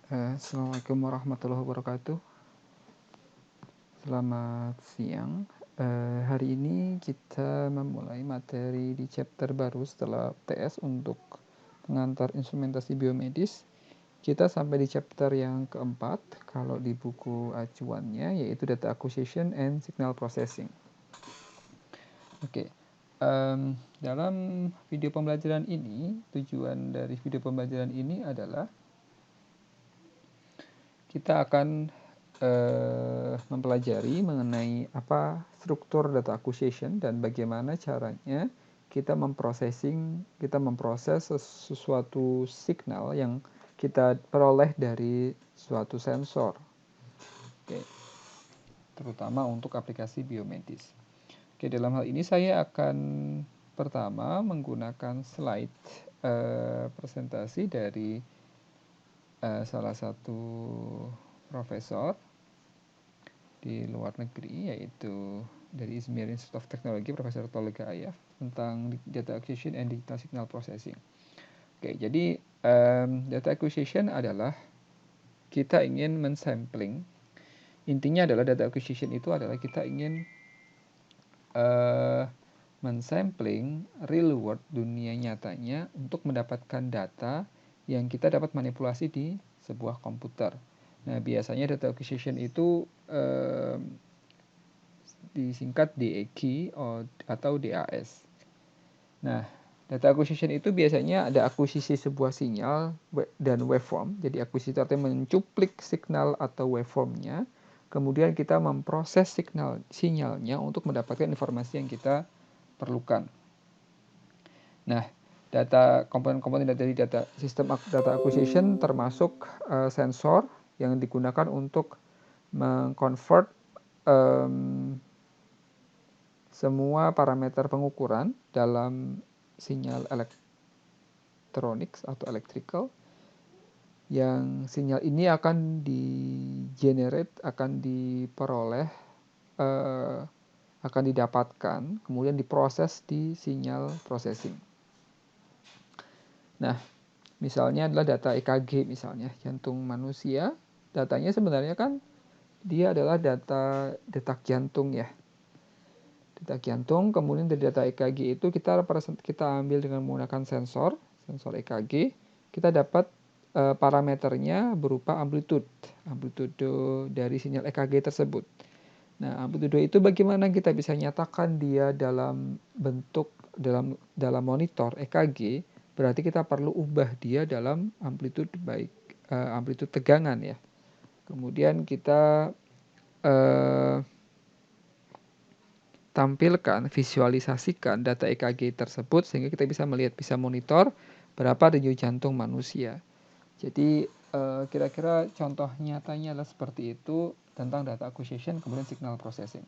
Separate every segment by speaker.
Speaker 1: Assalamualaikum warahmatullahi wabarakatuh. Selamat siang. Hari ini kita memulai materi di chapter baru setelah TS untuk pengantar instrumentasi biomedis. Kita sampai di chapter yang keempat kalau di buku acuannya, yaitu data acquisition and signal processing. Oke. Dalam video pembelajaran ini, tujuan dari video pembelajaran ini adalah kita akan mempelajari mengenai apa struktur data acquisition dan bagaimana caranya kita memproses sesuatu signal yang kita peroleh dari suatu sensor. Oke. Terutama untuk aplikasi biomedis. Oke, dalam hal ini saya akan pertama menggunakan slide presentasi dari salah satu profesor di luar negeri, yaitu dari Izmir Institute of Technology, Profesor Tolga Ayaf, tentang data acquisition and digital signal processing. Oke, jadi data acquisition adalah kita ingin mensampling. Intinya adalah data acquisition itu adalah kita ingin mensampling real world, dunia nyatanya, untuk mendapatkan data yang kita dapat manipulasi di sebuah komputer. Nah, biasanya data acquisition itu disingkat DAQ atau DAS. Nah, data acquisition itu biasanya ada akuisisi sebuah sinyal dan waveform. Jadi akuisisi itu artinya mencuplik signal atau waveformnya. Kemudian kita memproses sinyalnya untuk mendapatkan informasi yang kita perlukan. Nah, komponen-komponen dari sistem data acquisition termasuk sensor yang digunakan untuk mengconvert semua parameter pengukuran dalam sinyal elektronik atau electrical, yang sinyal ini akan diperoleh, akan didapatkan, kemudian diproses di sinyal processing. Nah, misalnya adalah data EKG, misalnya jantung manusia, datanya sebenarnya kan dia adalah data detak jantung ya. Detak jantung, kemudian dari data EKG itu kita ambil dengan menggunakan sensor EKG, kita dapat parameternya berupa amplitude dari sinyal EKG tersebut. Nah, amplitude itu bagaimana kita bisa nyatakan dia dalam bentuk dalam monitor EKG, berarti kita perlu ubah dia dalam amplitude amplitude tegangan ya. Kemudian kita tampilkan, visualisasikan data EKG tersebut sehingga kita bisa monitor berapa denyut jantung manusia. Jadi kira-kira contoh nyatanya adalah seperti itu tentang data acquisition kemudian signal processing.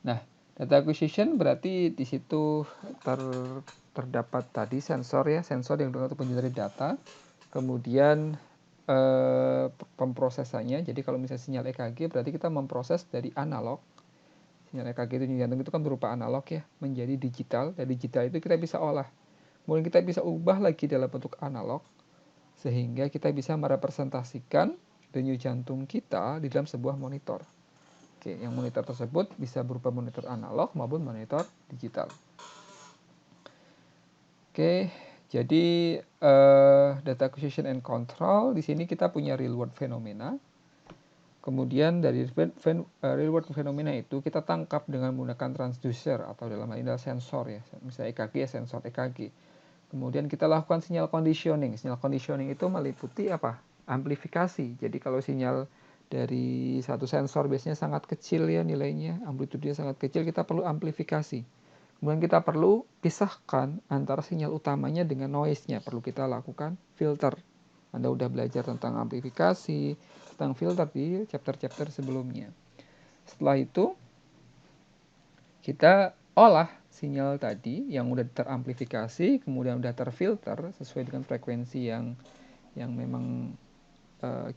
Speaker 1: Nah, data acquisition berarti di situ terdapat tadi sensor ya, sensor yang digunakan untuk mengenerate data, kemudian pemprosesannya. Jadi kalau misalnya sinyal EKG berarti kita memproses dari analog. Sinyal EKG itu jantung itu kan berupa analog ya, menjadi digital. Dari digital itu kita bisa olah. Kemudian kita bisa ubah lagi dalam bentuk analog, sehingga kita bisa merepresentasikan denyut jantung kita di dalam sebuah monitor. Oke, yang monitor tersebut bisa berupa monitor analog maupun monitor digital. Oke, jadi data acquisition and control, di sini kita punya real world phenomena. Kemudian dari real world phenomena itu kita tangkap dengan menggunakan transducer atau dalam hal ini adalah sensor ya, misalnya EKG ya, sensor EKG. Kemudian kita lakukan sinyal conditioning. Sinyal conditioning itu meliputi apa? Amplifikasi. Jadi kalau sinyal dari satu sensor biasanya sangat kecil ya nilainya, amplitudenya sangat kecil, kita perlu amplifikasi. Kemudian kita perlu pisahkan antara sinyal utamanya dengan noise-nya. Perlu kita lakukan filter. Anda udah belajar tentang amplifikasi, tentang filter di chapter-chapter sebelumnya. Setelah itu, kita olah sinyal tadi yang udah teramplifikasi, kemudian udah terfilter sesuai dengan frekuensi yang memang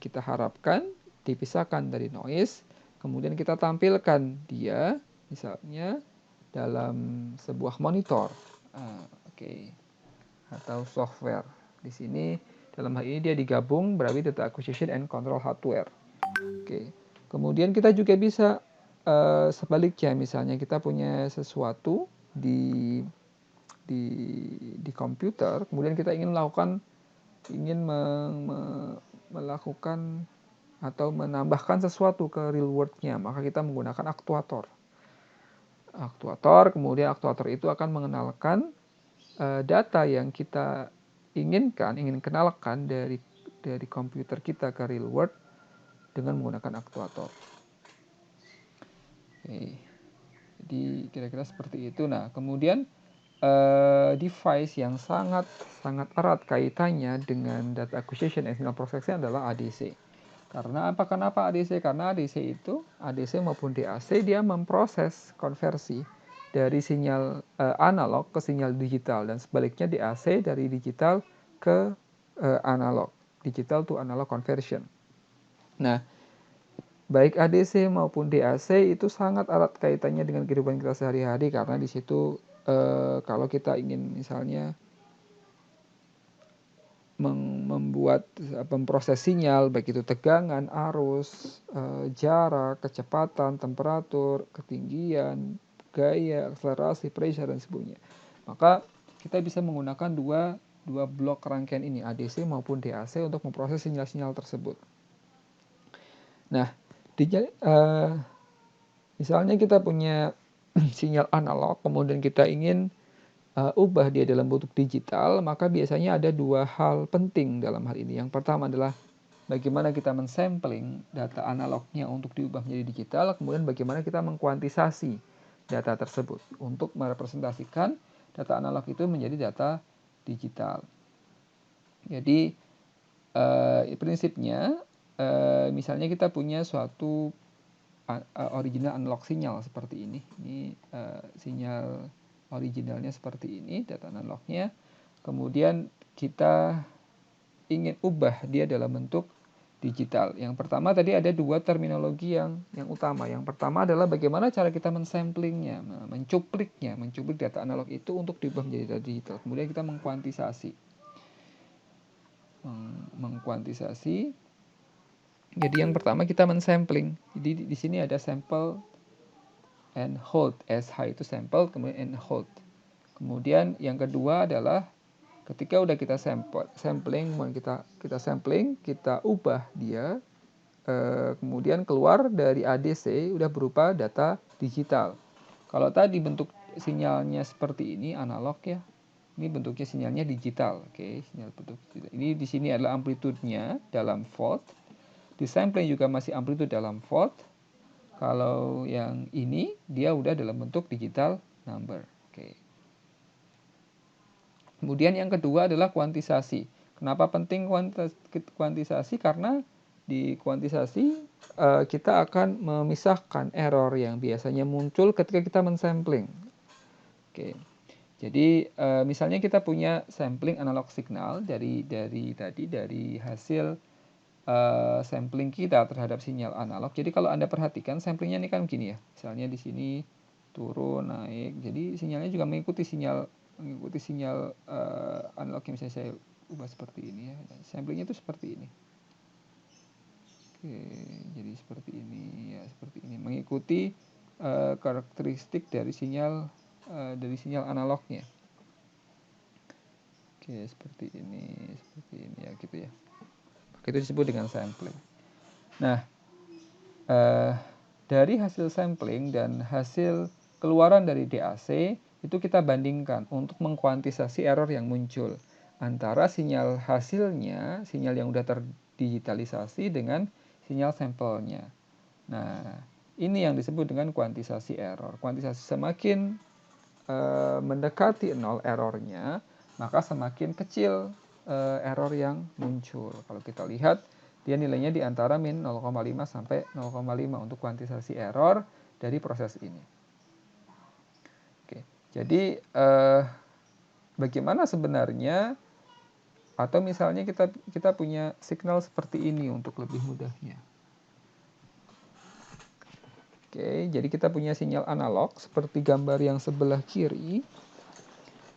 Speaker 1: kita harapkan, dipisahkan dari noise, kemudian kita tampilkan dia misalnya dalam sebuah monitor, atau software. Di sini Dalam hal ini dia digabung berarti data acquisition and control hardware. Oke. Kemudian kita juga bisa sebaliknya, misalnya kita punya sesuatu di komputer, kemudian kita ingin melakukan atau menambahkan sesuatu ke real world-nya, maka kita menggunakan aktuator. Kemudian aktuator itu akan mengenalkan data yang kita ingin kenalkan dari komputer kita ke real world dengan menggunakan aktuator. Oke. Jadi kira-kira seperti itu. Nah, kemudian device yang sangat erat kaitannya dengan data acquisition and signal processing adalah ADC. Karena apa? Kenapa ADC? Karena ADC maupun DAC dia memproses konversi dari sinyal analog ke sinyal digital, dan sebaliknya DAC dari digital ke analog, digital to analog conversion. Nah, baik ADC maupun DAC itu sangat erat kaitannya dengan kehidupan kita sehari-hari, karena di situ kalau kita ingin misalnya memproses sinyal, baik itu tegangan, arus, jarak, kecepatan, temperatur, ketinggian, gaya, akselerasi, pressure, dan sebagainya. Maka kita bisa menggunakan dua blok rangkaian ini, ADC maupun DAC, untuk memproses sinyal-sinyal tersebut. Nah, misalnya kita punya sinyal analog, kemudian kita ingin ubah dia dalam bentuk digital, maka biasanya ada dua hal penting dalam hal ini. Yang pertama adalah bagaimana kita mensampling data analognya untuk diubah menjadi digital, kemudian bagaimana kita mengkuantisasi data tersebut untuk merepresentasikan data analog itu menjadi data digital. Jadi prinsipnya misalnya kita punya suatu original analog sinyal seperti ini. Ini sinyal originalnya seperti ini, data analognya. Kemudian kita ingin ubah dia dalam bentuk digital. Yang pertama tadi ada dua terminologi yang utama. Yang pertama adalah bagaimana cara kita mensamplingnya, mencuplik data analog itu untuk diubah menjadi data digital. Kemudian kita mengkuantisasi. Jadi yang pertama kita mensampling. Jadi di sini ada sample and hold. SH itu sample, kemudian and hold. Kemudian yang kedua adalah ketika udah kita sampling, kita ubah dia, kemudian keluar dari ADC udah berupa data digital. Kalau tadi bentuk sinyalnya seperti ini analog ya, ini bentuknya sinyalnya digital. Oke, sinyal bentuk digital. Ini di sini adalah amplitude-nya dalam volt. Di sampling juga masih amplitude dalam volt. Kalau yang ini dia udah dalam bentuk digital number. Oke. Kemudian yang kedua adalah kuantisasi. Kenapa penting kuantisasi? Karena di kuantisasi kita akan memisahkan error yang biasanya muncul ketika kita mensampling. Oke. Jadi misalnya kita punya sampling analog signal dari hasil sampling kita terhadap sinyal analog. Jadi kalau Anda perhatikan samplingnya ini kan begini ya. Misalnya di sini turun, naik. Jadi sinyalnya juga mengikuti sinyal analog yang misalnya saya ubah seperti ini ya. Samplingnya itu seperti ini. Oke, jadi seperti ini ya, seperti ini. Mengikuti karakteristik dari sinyal analognya. Oke, seperti ini ya gitu ya. Itu disebut dengan sampling. Nah, dari hasil sampling dan hasil keluaran dari DAC itu kita bandingkan untuk mengkuantisasi error yang muncul antara sinyal hasilnya, sinyal yang sudah terdigitalisasi dengan sinyal sampelnya. Nah, ini yang disebut dengan kuantisasi error. Kuantisasi semakin mendekati 0 errornya, maka semakin kecil error yang muncul. Kalau kita lihat, dia nilainya di antara min 0,5 sampai 0,5 untuk kuantisasi error dari proses ini. Oke, jadi bagaimana sebenarnya, atau misalnya kita punya signal seperti ini untuk lebih mudahnya. Oke, jadi kita punya sinyal analog seperti gambar yang sebelah kiri.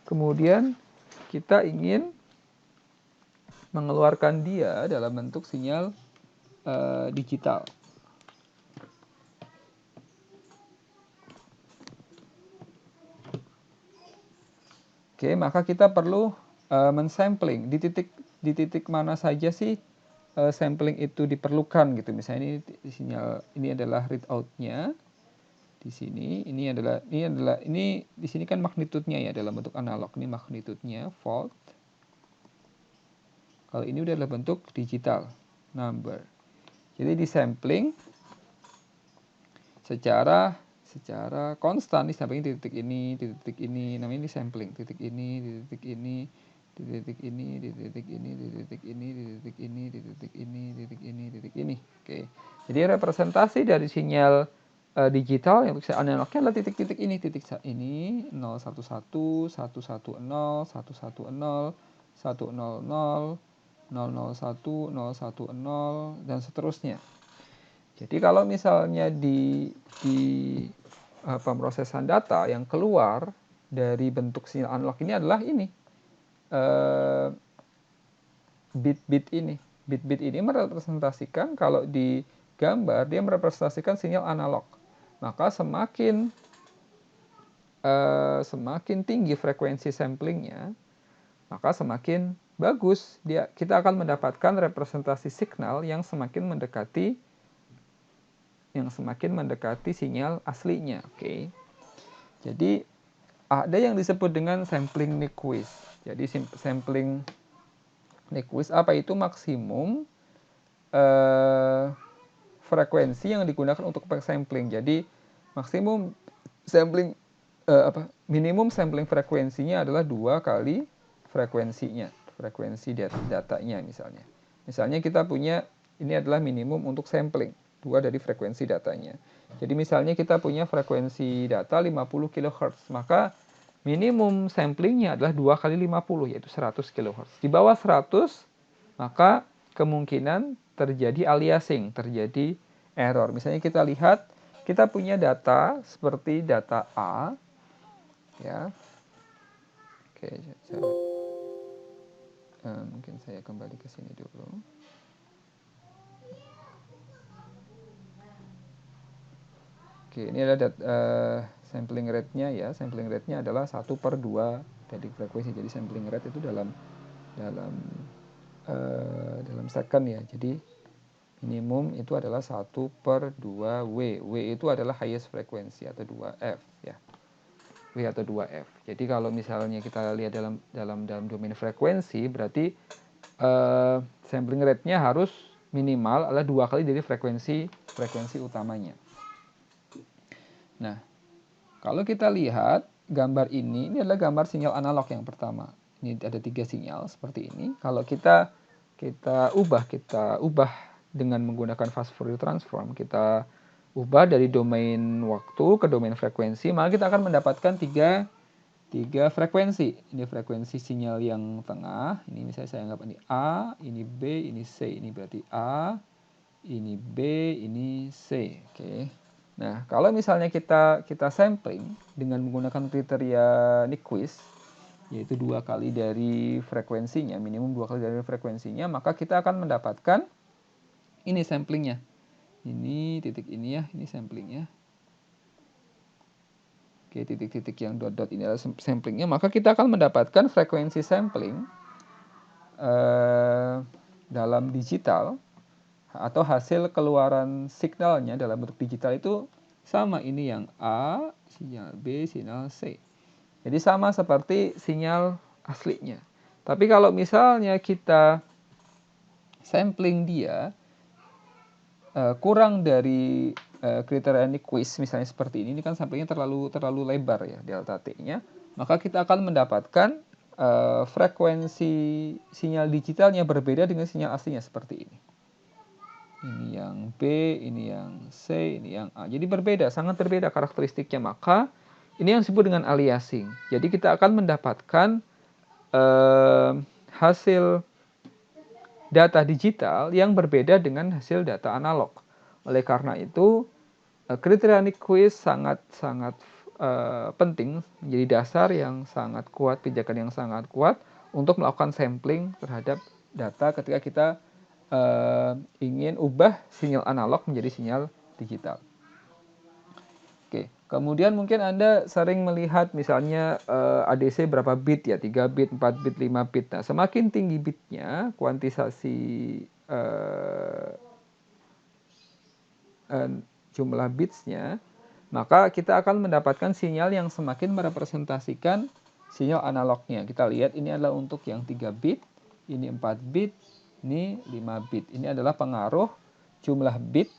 Speaker 1: Kemudian kita ingin mengeluarkan dia dalam bentuk sinyal digital. Oke, maka kita perlu mensampling di titik mana saja sih sampling itu diperlukan gitu. Misalnya ini sinyal, ini adalah read out-nya. Di sini ini di sini kan magnitude-nya ya dalam bentuk analog. Ini magnitude-nya volt. Kalau ini udah dalam bentuk digital number. Jadi disampling secara konstan, disampling di titik ini, namanya disampling, titik ini, di titik ini, di titik ini, di titik ini, di titik ini, di titik ini, di titik ini, di titik ini, di titik ini. Oke. Jadi representasi dari sinyal digital yang bisa analognya adalah titik-titik ini, titik ini 011, 110, 110, 100, 100, 001, 010, dan seterusnya. Jadi kalau misalnya di pemrosesan data yang keluar dari bentuk sinyal analog ini adalah ini bit-bit ini. Bit-bit ini merepresentasikan, kalau di gambar dia merepresentasikan sinyal analog. Maka semakin tinggi frekuensi samplingnya, maka semakin bagus kita akan mendapatkan representasi signal yang semakin mendekati sinyal aslinya. Oke. Jadi ada yang disebut dengan sampling Nyquist. Jadi sampling Nyquist apa itu? Maksimum frekuensi yang digunakan untuk sampling. Jadi maksimum sampling minimum sampling frekuensinya adalah 2 kali frekuensi datanya misalnya. Misalnya kita punya, ini adalah minimum untuk sampling, 2 dari frekuensi datanya. Jadi misalnya kita punya frekuensi data 50 kHz, maka minimum samplingnya adalah 2 kali 50, yaitu 100 kHz. Di bawah 100, maka kemungkinan terjadi aliasing, terjadi error. Misalnya kita lihat, kita punya data seperti data A, ya. Oke, mungkin saya kembali ke sini dulu. Oke, ini adalah sampling rate-nya ya. Sampling rate-nya adalah 1/2 dari frekuensi. Jadi sampling rate itu dalam second ya. Jadi minimum itu adalah 1/2 W. W itu adalah highest frequency atau 2F ya. W atau 2F. Jadi kalau misalnya kita lihat dalam domain frekuensi, berarti sampling rate-nya harus minimal adalah 2 kali dari frekuensi utamanya. Nah, kalau kita lihat gambar ini adalah gambar sinyal analog yang pertama. Ini ada 3 sinyal seperti ini. Kalau kita ubah dengan menggunakan fast Fourier transform, kita ubah dari domain waktu ke domain frekuensi, maka kita akan mendapatkan tiga frekuensi. Ini frekuensi sinyal yang tengah. Ini misalnya saya anggap ini A, ini B, ini C. Ini berarti A, ini B, ini C. Oke. Nah, kalau misalnya kita sampling dengan menggunakan kriteria Nyquist, yaitu 2 kali dari frekuensinya, minimum 2 kali dari frekuensinya, maka kita akan mendapatkan ini samplingnya. Ini titik ini ya, ini samplingnya. Oke, titik-titik yang dot-dot ini adalah samplingnya, maka kita akan mendapatkan frekuensi sampling dalam digital, atau hasil keluaran signalnya dalam bentuk digital itu sama. Ini yang A, sinyal B, sinyal C. Jadi sama seperti sinyal aslinya. Tapi kalau misalnya kita sampling dia kurang dari kriteria Nyquist, misalnya seperti ini kan samplingnya terlalu lebar ya, delta T-nya, maka kita akan mendapatkan frekuensi sinyal digitalnya berbeda dengan sinyal aslinya seperti ini. Ini yang B, ini yang C, ini yang A. Jadi berbeda, sangat berbeda karakteristiknya. Maka ini yang disebut dengan aliasing. Jadi kita akan mendapatkan hasil data digital yang berbeda dengan hasil data analog. Oleh karena itu, kriteria Nyquist sangat penting, menjadi dasar yang sangat kuat, pijakan yang sangat kuat untuk melakukan sampling terhadap data ketika kita ingin ubah sinyal analog menjadi sinyal digital. Oke, kemudian mungkin Anda sering melihat misalnya ADC berapa bit ya, 3 bit, 4 bit, 5 bit. Nah, semakin tinggi bitnya, kuantisasi jumlah bitsnya, maka kita akan mendapatkan sinyal yang semakin merepresentasikan sinyal analognya. Kita lihat ini adalah untuk yang 3 bit, ini 4 bit, ini 5 bit. Ini adalah pengaruh jumlah bit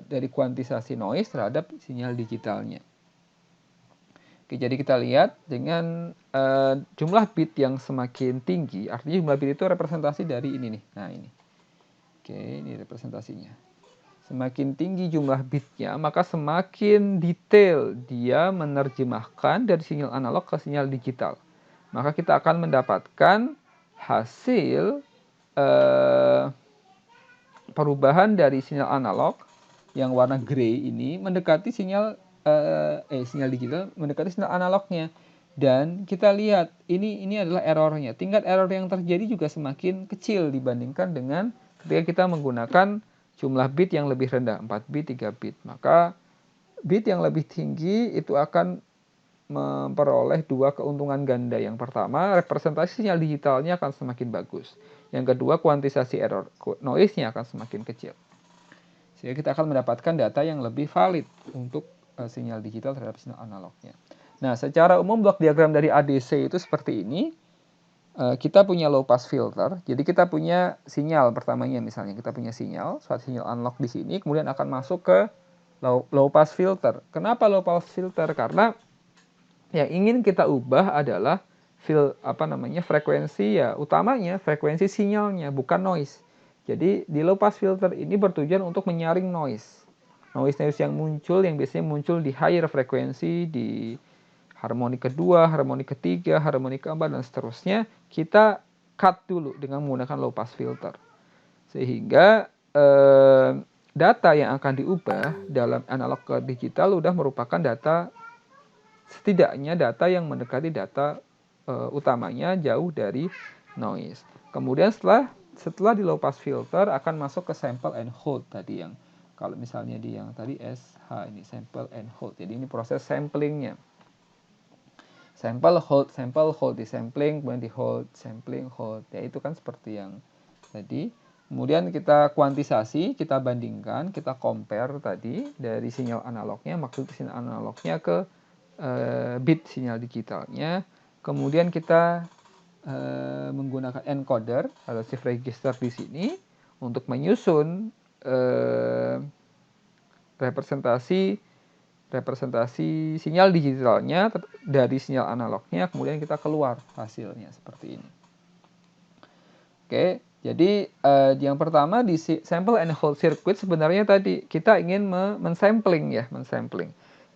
Speaker 1: dari kuantisasi noise terhadap sinyal digitalnya. Oke, jadi kita lihat dengan jumlah bit yang semakin tinggi, artinya jumlah bit itu representasi dari ini nih. Nah ini. Oke, ini representasinya. Semakin tinggi jumlah bitnya, maka semakin detail dia menerjemahkan dari sinyal analog ke sinyal digital. Maka kita akan mendapatkan hasil perubahan dari sinyal analog yang warna grey ini mendekati sinyal digital mendekati sinyal analognya. Dan kita lihat ini adalah errornya. Tingkat error yang terjadi juga semakin kecil dibandingkan dengan ketika kita menggunakan jumlah bit yang lebih rendah, 4 bit, 3 bit. Maka bit yang lebih tinggi itu akan memperoleh dua keuntungan ganda. Yang pertama, representasi sinyal digitalnya akan semakin bagus. Yang kedua, kuantisasi error noise-nya akan semakin kecil. Sehingga kita akan mendapatkan data yang lebih valid untuk sinyal digital terhadap sinyal analognya. Nah, secara umum blok diagram dari ADC itu seperti ini. Kita punya low pass filter. Jadi kita punya sinyal pertamanya, misalnya kita punya suatu sinyal analog di sini, kemudian akan masuk ke low pass filter. Kenapa low pass filter? Karena yang ingin kita ubah adalah frekuensi ya, utamanya frekuensi sinyalnya, bukan noise. Jadi di low pass filter ini bertujuan untuk menyaring noise yang muncul, yang biasanya muncul di higher frekuensi, di harmoni kedua, harmoni ketiga, harmoni keempat, dan seterusnya. Kita cut dulu dengan menggunakan low pass filter. Sehingga data yang akan diubah dalam analog ke digital sudah merupakan data, setidaknya data yang mendekati data utamanya jauh dari noise. Kemudian setelah di low pass filter akan masuk ke sample and hold tadi, yang kalau misalnya di yang tadi SH ini sample and hold. Jadi ini proses samplingnya. Sample hold, di sampling, kemudian di hold, sampling, hold. Ya itu kan seperti yang tadi. Kemudian kita kuantisasi, kita bandingkan, kita compare tadi dari sinyal analognya, maksud sinyal analognya ke bit sinyal digitalnya. Kemudian kita menggunakan encoder atau shift register di sini untuk menyusun representasi sinyal digitalnya dari sinyal analognya, kemudian kita keluar hasilnya seperti ini. Oke, jadi yang pertama di sample and hold circuit sebenarnya tadi kita ingin mensampling.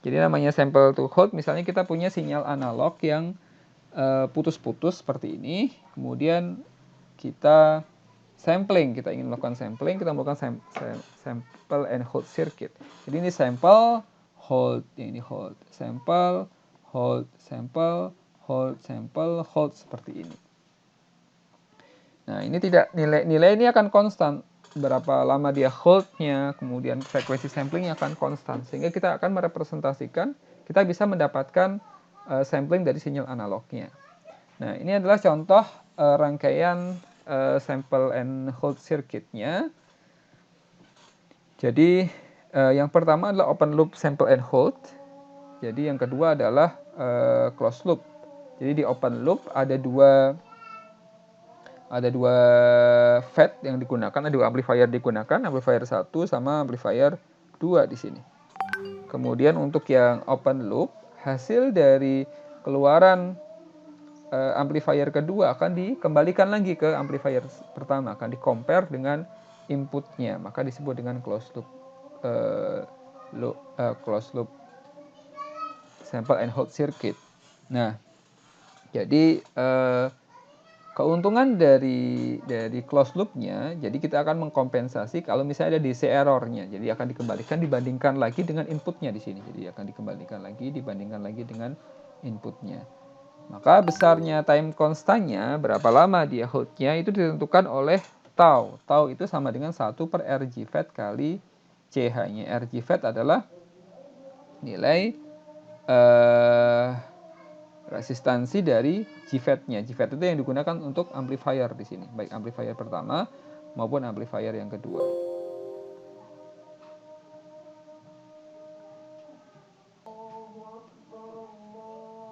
Speaker 1: Jadi namanya sample to hold, misalnya kita punya sinyal analog yang putus-putus seperti ini, kemudian kita sampling, kita ingin melakukan sampling, kita melakukan sample and hold circuit. Jadi ini sample, hold, yang ini hold, sample, hold, sample, hold, sample, hold, seperti ini. Nah, ini tidak, nilai ini akan konstan. Berapa lama dia hold-nya, kemudian frekuensi samplingnya akan konstan. Sehingga kita akan merepresentasikan, kita bisa mendapatkan sampling dari sinyal analognya. Nah, ini adalah contoh rangkaian sample and hold circuitnya. Jadi yang pertama adalah open loop sample and hold. Jadi yang kedua adalah closed loop. Jadi di open loop ada dua FET yang digunakan, ada dua amplifier digunakan, amplifier 1 sama amplifier 2 di sini. Kemudian untuk yang open loop, hasil dari keluaran amplifier kedua akan dikembalikan lagi ke amplifier pertama, akan di-compare dengan inputnya, maka disebut dengan closed loop sample and hold circuit. Nah, jadi keuntungan dari closed loop-nya, jadi kita akan mengkompensasi kalau misalnya ada DC error-nya, jadi akan dibandingkan lagi dengan inputnya di sini, jadi akan dibandingkan lagi dengan inputnya. Maka besarnya time constantnya, berapa lama dia holdnya, itu ditentukan oleh tau. Tau itu sama dengan 1 per RGFET kali CH-nya. RGFET adalah nilai resistansi dari GFET-nya. GFET itu yang digunakan untuk amplifier di sini, baik amplifier pertama maupun amplifier yang kedua.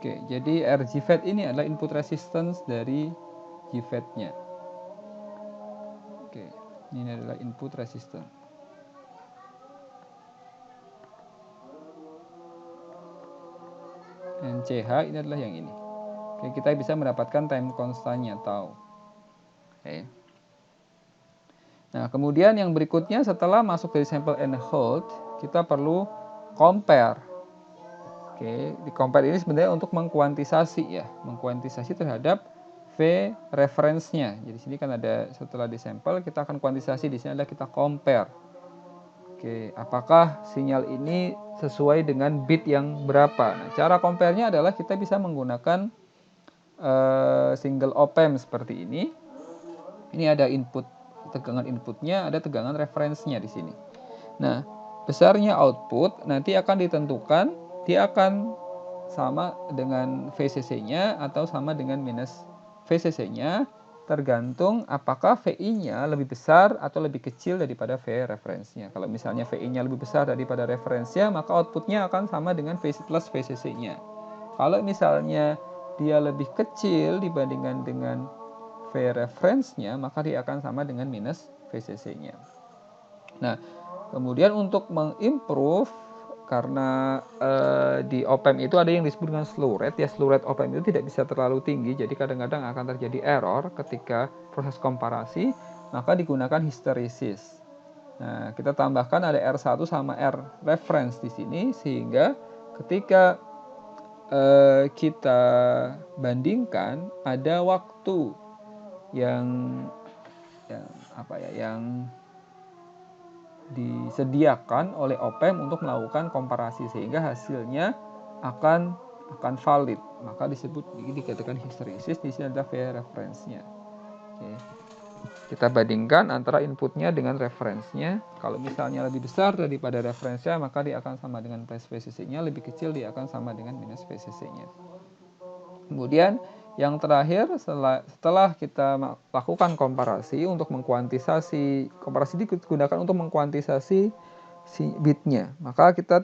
Speaker 1: Oke, jadi RGFET ini adalah input resistance dari GFET-nya. Oke, ini adalah input resistance. Dan CH ini adalah yang ini. Oke, kita bisa mendapatkan time constantnya tau. Oke. Nah, kemudian yang berikutnya setelah masuk dari sample and hold, kita perlu compare. Oke, di compare ini sebenarnya untuk mengkuantisasi ya, mengkuantisasi terhadap V reference-nya. Jadi sini kan ada setelah di sampel kita akan kuantisasi, di sini adalah kita compare. Oke, apakah sinyal ini sesuai dengan bit yang berapa? Nah, cara compare-nya adalah kita bisa menggunakan single op-amp seperti ini. Ini ada input, tegangan inputnya, ada tegangan reference-nya di sini. Nah, besarnya output nanti akan ditentukan, dia akan sama dengan VCC-nya atau sama dengan minus VCC-nya, tergantung apakah VI-nya lebih besar atau lebih kecil daripada V reference-nya. Kalau misalnya VI-nya lebih besar daripada reference-nya, maka outputnya akan sama dengan VC plus VCC-nya. Kalau misalnya dia lebih kecil dibandingkan dengan V reference-nya, maka dia akan sama dengan minus VCC-nya. Nah, kemudian untuk mengimprove, karena di op-amp itu ada yang disebut dengan slew rate ya, slew rate op-amp itu tidak bisa terlalu tinggi, jadi kadang-kadang akan terjadi error ketika proses komparasi, maka digunakan hysteresis. Nah, kita tambahkan ada R1 sama R reference di sini, sehingga ketika kita bandingkan ada waktu yang disediakan oleh op-amp untuk melakukan komparasi, sehingga hasilnya akan valid, maka dikatakan hysteresis. Di sini ada V reference-nya. Oke. Kita bandingkan antara inputnya dengan reference-nya. Kalau misalnya lebih besar daripada reference-nya, maka dia akan sama dengan plus VCC-nya, lebih kecil dia akan sama dengan minus VCC-nya. Kemudian yang terakhir, setelah kita lakukan komparasi untuk mengkuantisasi, komparasi digunakan untuk mengkuantisasi si bitnya. Maka kita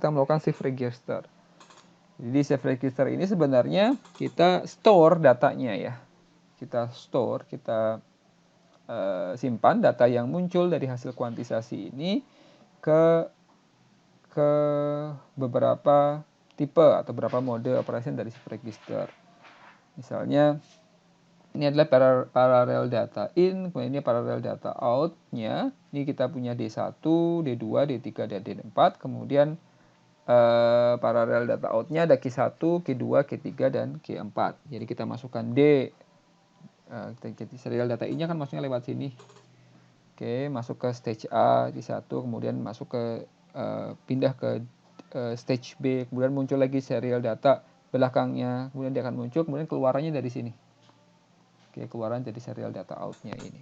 Speaker 1: melakukan shift register. Jadi shift register ini sebenarnya kita store datanya ya. Kita simpan data yang muncul dari hasil kuantisasi ini ke beberapa tipe atau beberapa mode operation dari shift register. Misalnya ini adalah parallel data in, kemudian ini parallel data out-nya. Ini kita punya D1, D2, D3, dan D4. Kemudian parallel data out-nya ada Q1, Q2, Q3, dan Q4. Jadi kita masukkan D. Serial data in-nya kan masuknya lewat sini. Oke, masuk ke stage A di 1, kemudian masuk ke pindah ke stage B, kemudian muncul lagi serial data belakangnya, kemudian dia akan muncul, kemudian keluarannya dari sini. Oke, keluaran jadi serial data out-nya ini.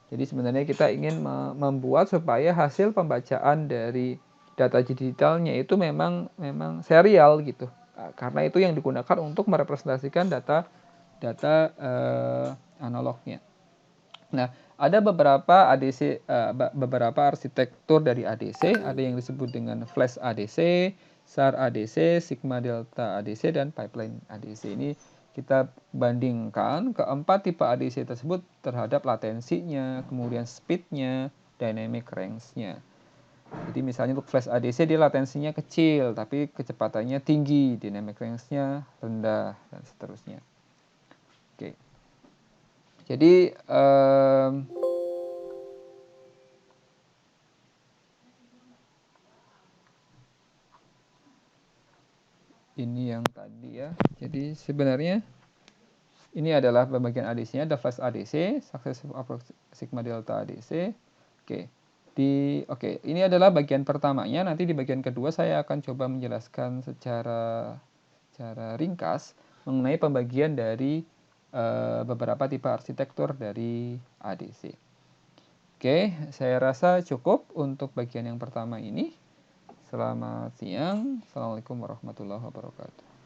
Speaker 1: Jadi sebenarnya kita ingin membuat supaya hasil pembacaan dari data digitalnya itu memang serial gitu. Karena itu yang digunakan untuk merepresentasikan data analognya. Nah, ada beberapa ADC, beberapa arsitektur dari ADC, ada yang disebut dengan flash ADC, SAR ADC, Sigma Delta ADC, dan pipeline ADC. Ini kita bandingkan keempat tipe ADC tersebut terhadap latensinya, kemudian speednya, dynamic range-nya. Jadi misalnya untuk flash ADC dia latensinya kecil, tapi kecepatannya tinggi, dynamic range-nya rendah, dan seterusnya. Oke. Jadi ini yang tadi ya. Jadi sebenarnya ini adalah pembagian ADC-nya, ada flash ADC, successive approach sigma delta ADC. Oke, ini adalah bagian pertamanya. Nanti di bagian kedua saya akan coba menjelaskan secara ringkas mengenai pembagian dari beberapa tipe arsitektur dari ADC. Oke, saya rasa cukup untuk bagian yang pertama ini. Selamat siang. Assalamualaikum warahmatullahi wabarakatuh.